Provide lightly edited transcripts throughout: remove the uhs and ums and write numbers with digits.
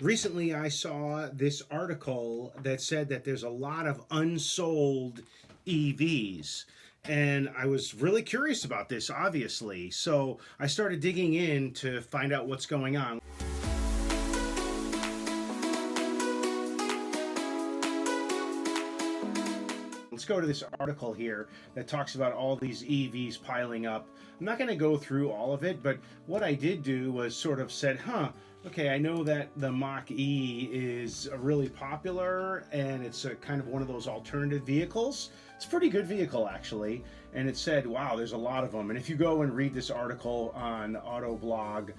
Recently, I saw this article that said that there's a lot of unsold EVs. And I was really curious about this, obviously. So I started digging in to find out what's going on. Let's go to this article here that talks about all these EVs piling up. I'm not going to go through all of it, but what I did do was sort of said, okay, I know that the Mach-E is really popular and it's a kind of one of those alternative vehicles. It's a pretty good vehicle, actually. And it said, wow, there's a lot of them. And if you go and read this article on Autoblog,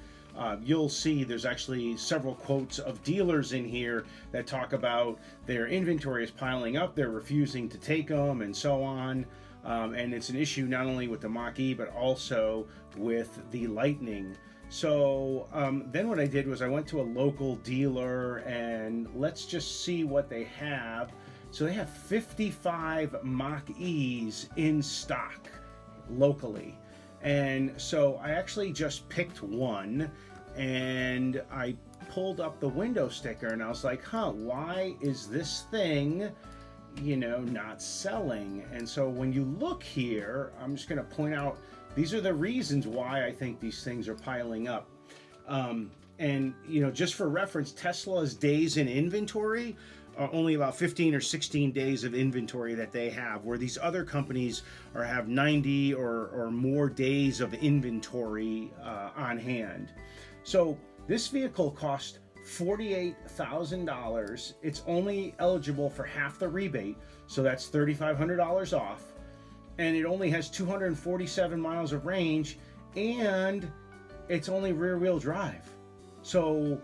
you'll see there's actually several quotes of dealers in here that talk about their inventory is piling up, they're refusing to take them, and so on. And it's an issue not only with the Mach-E, but also with the Lightning. So then what I did was I went to a local dealer and let's just see what they have. So they have 55 Mach-E's in stock locally. And so I actually just picked one and I pulled up the window sticker and I was like, why is this thing, not selling? And so when you look here, I'm just going to point out, these are the reasons why I think these things are piling up. And, just for reference, Tesla's days in inventory are only about 15 or 16 days of inventory that they have, where these other companies have 90 or more days of inventory on hand. So this vehicle cost $48,000. It's only eligible for half the rebate, so that's $3,500 off. And it only has 247 miles of range, and it's only rear-wheel drive. So,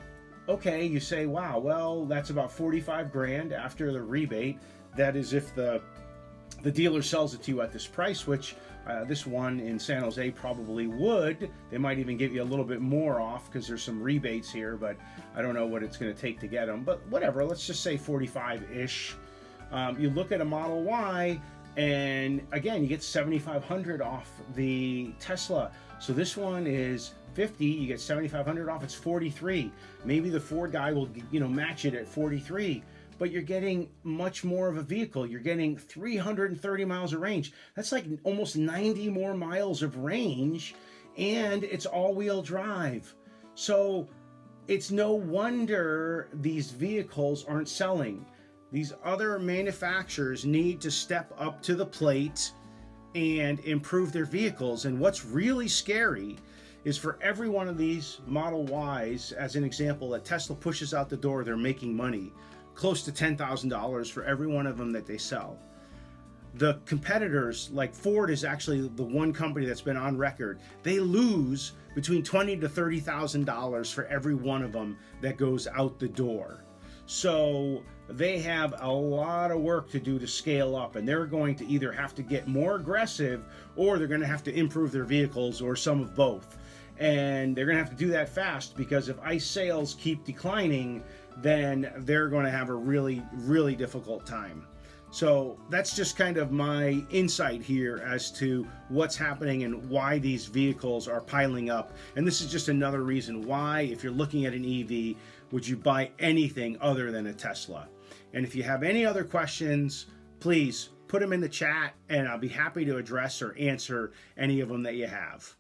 okay, you say, wow, well, that's about 45 grand after the rebate. That is if the dealer sells it to you at this price, which this one in San Jose probably would. They might even give you a little bit more off because there's some rebates here, but I don't know what it's going to take to get them. But whatever, let's just say 45-ish. You look at a Model Y, and again, you get $7,500 off the Tesla. So this one is 50, you get $7,500 off, it's 43. Maybe the Ford guy will, match it at 43, but you're getting much more of a vehicle. You're getting 330 miles of range. That's like almost 90 more miles of range, and it's all-wheel drive. So it's no wonder these vehicles aren't selling. These other manufacturers need to step up to the plate and improve their vehicles. And what's really scary is for every one of these Model Ys, as an example, that Tesla pushes out the door, they're making money, close to $10,000 for every one of them that they sell. The competitors, like Ford is actually the one company that's been on record, they lose between $20,000 to $30,000 for every one of them that goes out the door. So they have a lot of work to do to scale up, and they're going to either have to get more aggressive or they're going to have to improve their vehicles, or some of both. And they're going to have to do that fast, because if ICE sales keep declining, then they're going to have a really, really difficult time. So that's just kind of my insight here as to what's happening and why these vehicles are piling up. And this is just another reason why, if you're looking at an EV, would you buy anything other than a Tesla? And if you have any other questions, please put them in the chat and I'll be happy to address or answer any of them that you have.